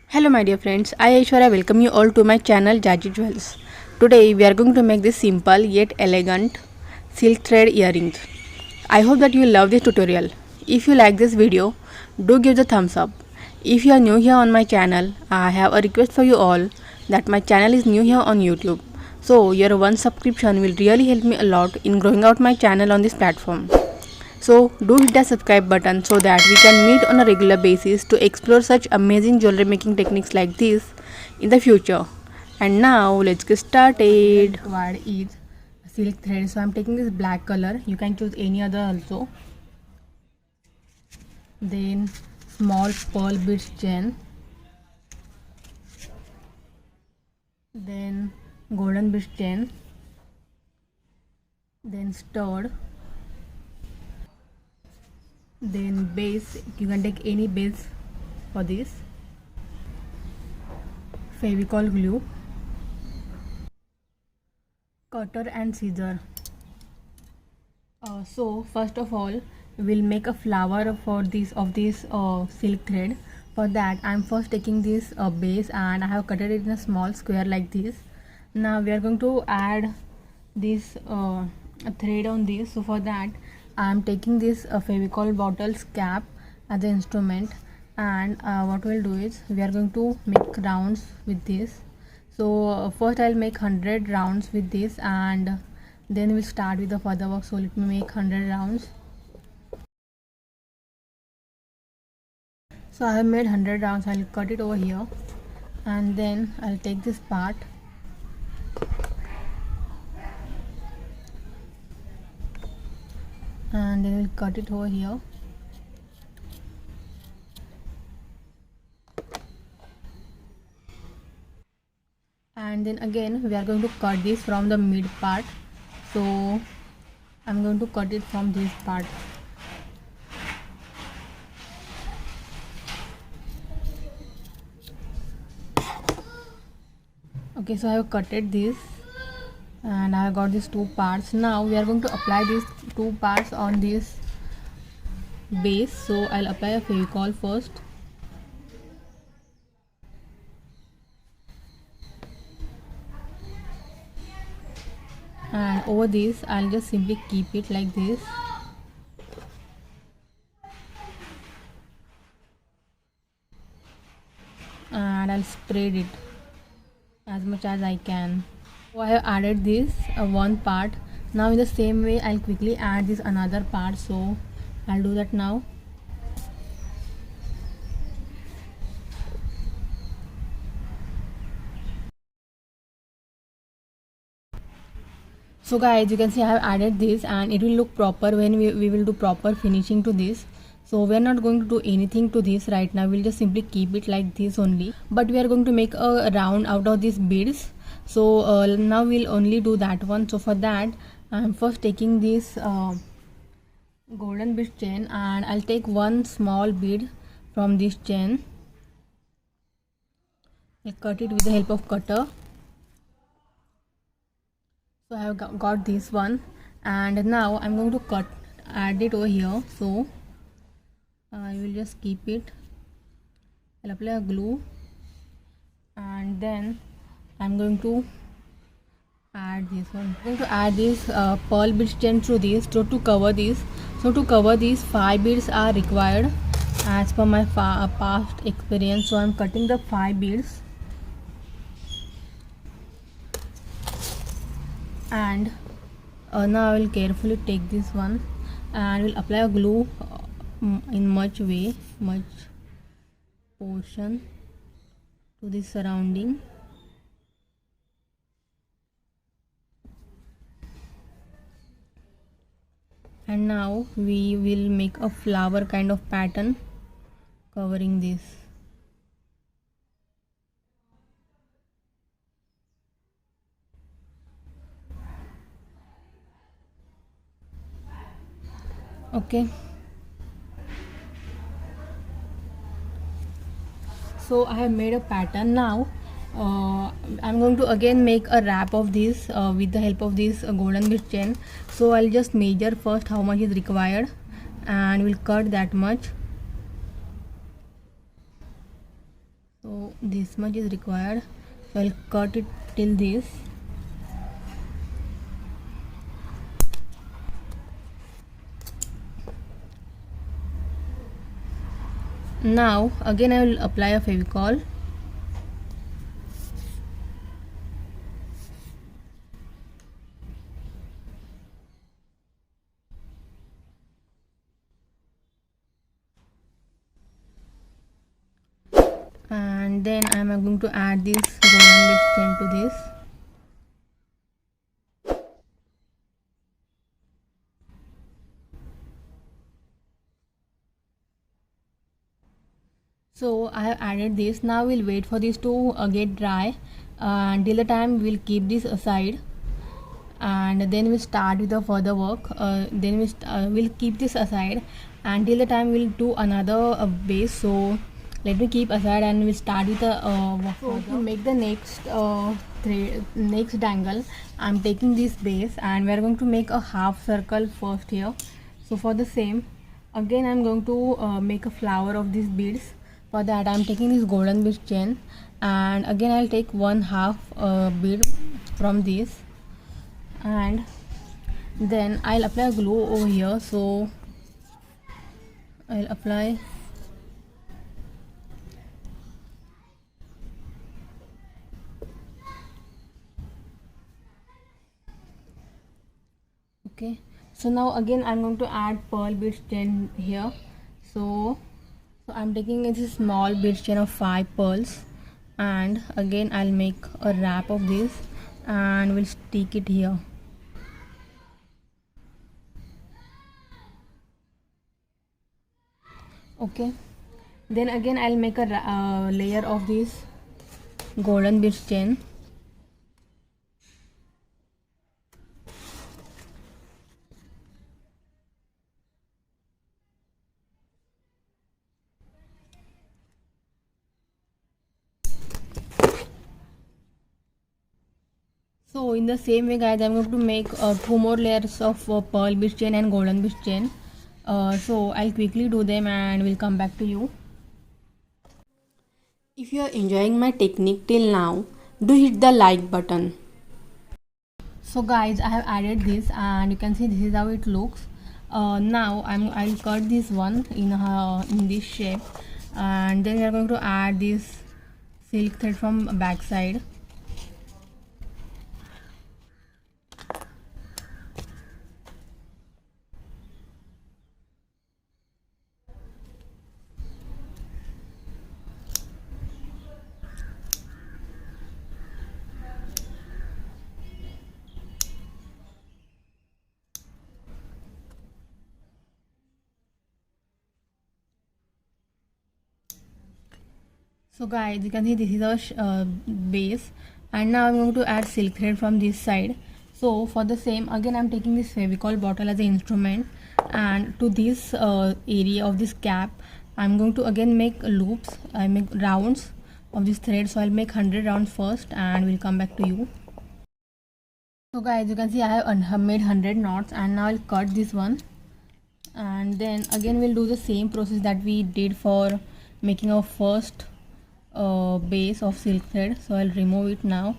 Hello my dear friends, I Aishwarya welcome you all to my channel Jazzy Jewels. Today we are going to make this simple yet elegant silk thread earrings. I hope that you will love this tutorial. If you like this video, do give the thumbs up. If you are new here on my channel, I have a request for you all that my channel is new here on YouTube. So your one subscription will really help me a lot in growing out my channel on this platform. So do hit that subscribe button so that we can meet on a regular basis to explore such amazing jewelry making techniques like this in the future. And now let's get started. Required is silk thread. So I'm taking this black color. You can choose any other also. Then small pearl beads chain. Then golden beads chain. Then stud. Then base, you can take any base for this. Fevicol glue, cutter and scissor. So first of all we'll make a flower for this silk thread. For that I'm first taking this base and I have cut it in a small square like this. Now we are going to add this thread on this. So for that I am taking this Fevicol bottle's cap as the instrument, and what we'll do is we are going to make rounds with this. So first I'll make 100 rounds with this and then we'll start with the further work. So let me make 100 rounds. So I have made 100 rounds. I'll cut it over here and then I'll take this part and then we'll cut it over here. And then again we are going to cut this from the mid part. So I'm going to cut it from this part. Okay, so I have cutted this and I have got these two parts. Now we are going to apply these two parts on this base. So I'll apply a Fevicol first. And over this I'll just simply keep it like this. And I'll spread it as much as I can. So I have added this one part. Now in the same way I'll quickly add this another part. So I'll do that now. So guys, you can see I have added this and it will look proper when we will do proper finishing to this. So we are not going to do anything to this right now. We'll just simply keep it like this only. But we are going to make a round out of these beads. So now we'll only do that one. So for that I'm first taking this golden bead chain and I'll take one small bead from this chain. I'll cut it with the help of cutter. So I have got this one and now I'm going to add it over here. So I will just keep it. I'll apply a glue and then I'm going to add this one. I'm going to add this pearl beads chain through this. So to cover this, 5 beads are required as per my past experience. So I'm cutting the 5 beads. And now I will carefully take this one and will apply a glue in much portion to the surrounding. And now we will make a flower kind of pattern covering this. Okay, so I have made a pattern. Now uh, I'm going to again make a wrap of this with the help of this golden bead chain. So I'll just measure first how much is required and we'll cut that much. So this much is required, so I'll cut it till this. Now again I will apply a Fevicol. And then I am going to add this golden bead chain to this. So I have added this. Now we'll wait for this to get dry. Until the time we'll keep this aside, and then we'll start with the further work. Then we'll keep this aside until the time we'll do another base. So let me keep aside and we'll start with the work. So to make the next next dangle, I'm taking this base and we're going to make a half circle first here. So for the same, again I'm going to make a flower of these beads. For that I'm taking this golden bead chain, and again I'll take 1/2 bead from this, and then I'll apply glue over here. So I'll apply okay. So now again I'm going to add pearl bead chain here. So I'm taking this small bead chain of 5 pearls, and again I'll make a wrap of this and we'll stick it here. Okay, then again I'll make a layer of this golden bead chain. So in the same way guys, I'm going to make 2 more layers of pearl bead chain and golden bead chain. So I'll quickly do them and we'll come back to you. If you are enjoying my technique till now, do hit the like button. So guys, I have added this and you can see this is how it looks. Now I'll cut this one in this shape, and then we are going to add this silk thread from back side. So guys, you can see this is our base, and now I'm going to add silk thread from this side. So for the same, again I'm taking this Fevicol bottle as an instrument, and to this area of this cap I'm going to again make loops. I make rounds of this thread, so I'll make 100 rounds first and we'll come back to you. So guys, you can see I have made 100 knots, and now I'll cut this one, and then again we'll do the same process that we did for making our first base of silk thread. So I'll remove it now.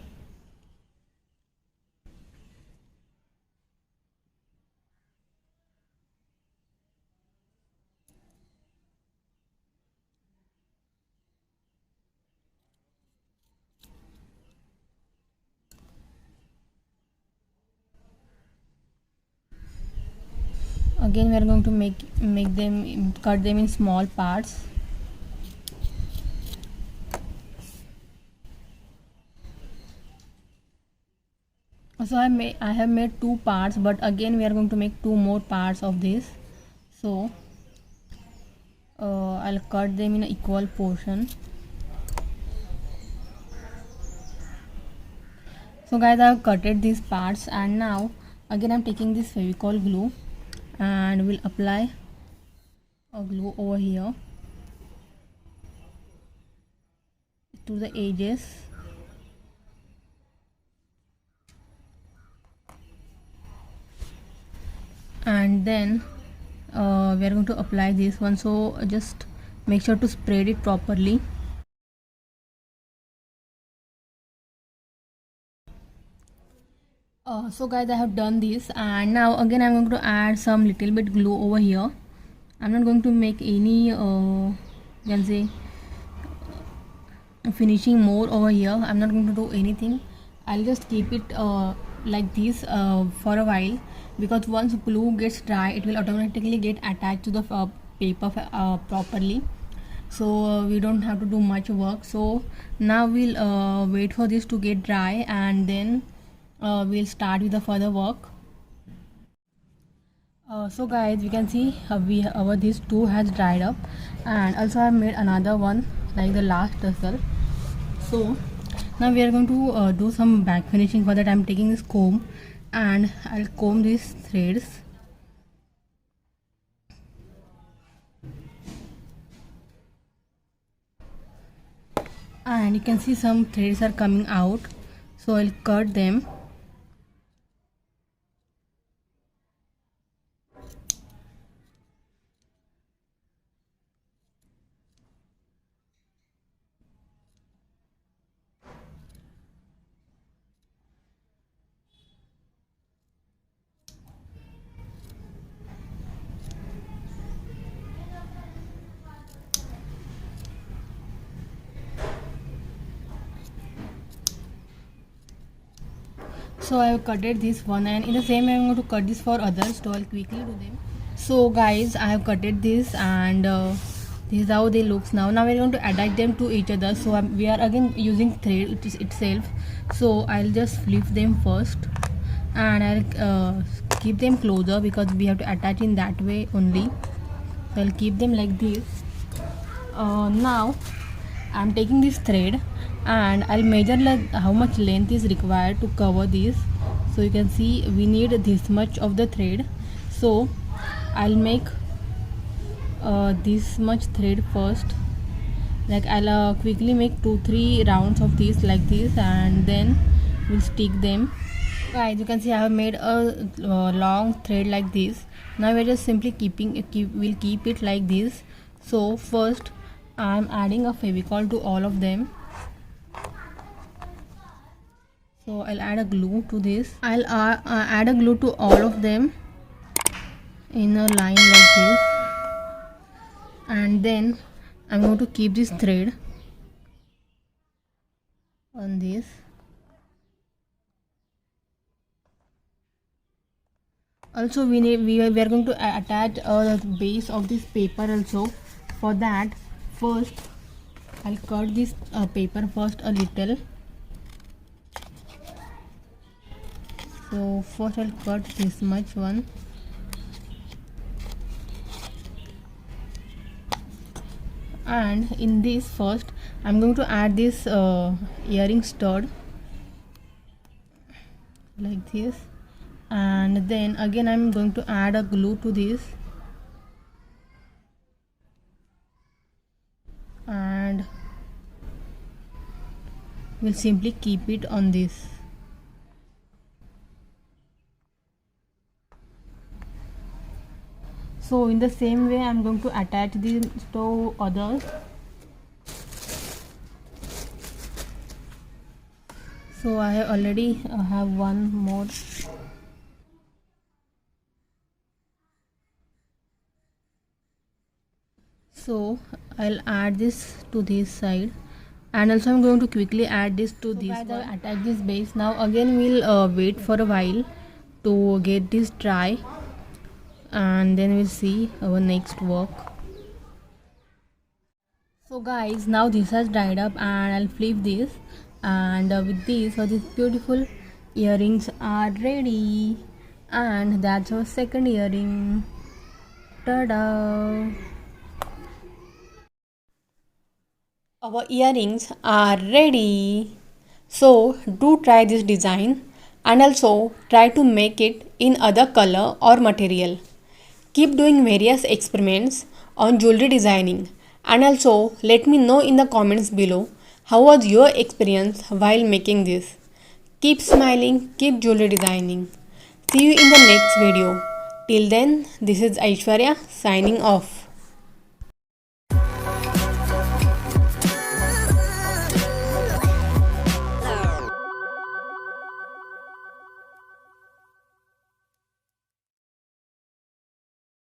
Again we are going to cut them in small parts. So I have made 2 parts, but again we are going to make 2 more parts of this. So I'll cut them in an equal portion. So guys, I have cutted these parts, and now again I'm taking this Fevicol glue and will apply a glue over here to the edges. and then we are going to apply this one, so just make sure to spread it properly. So guys, I have done this, and now again I'm going to add some little bit glue over here. I'm not going to make any you can say finishing more over here. I'm not going to do anything. I'll just keep it like this for a while, because once glue gets dry it will automatically get attached to the paper properly, so we don't have to do much work. So now we'll wait for this to get dry, and then we'll start with the further work. So guys, we can see our this two has dried up, and also I made another one like the last tassel. So now we are going to do some back finishing. For that I'm taking this comb and I'll comb these threads. And you can see some threads are coming out, so I'll cut them. So I have cutted this one, and in the same way I'm going to cut this for others, so I'll quickly do them. So guys, I have cutted this, and this is how they looks now. Now we're going to attach them to each other, so we are again using thread itself. So I'll just flip them first, and I'll keep them closer because we have to attach in that way only. So I'll keep them like this. Now I'm taking this thread and I'll measure like how much length is required to cover this. So you can see we need this much of the thread, so I'll make this much thread first. Like I'll quickly make 2-3 rounds of this like this, and then we'll stick them. Guys, you can see I have made a long thread like this. Now we're just simply we'll keep it like this. So first I'm adding a Fevicol to all of them. So I'll add a glue to this. I'll add a glue to all of them in a line like this, and then I'm going to keep this thread on this. Also we are going to attach the base of this paper also. For that, first I'll cut this paper first a little. So first I'll cut this much one, and in this first I'm going to add this earring stud like this, and then again I'm going to add a glue to this, and we'll simply keep it on this. So in the same way I'm going to attach these to others. So I already have one more. So I'll add this to this side, and also I'm going to quickly add this to this one. I'll attach this base. Now again we'll wait for a while to get this dry, and then we'll see our next work. So guys, now this has dried up, and I'll flip this, and with this these beautiful earrings are ready, and that's our second earring. Ta-da! Our earrings are ready. So do try this design, and also try to make it in other color or material. Keep doing various experiments on jewelry designing, and also let me know in the comments below how was your experience while making this. Keep smiling, keep jewelry designing. See you in the next video. Till then, this is Aishwarya signing off.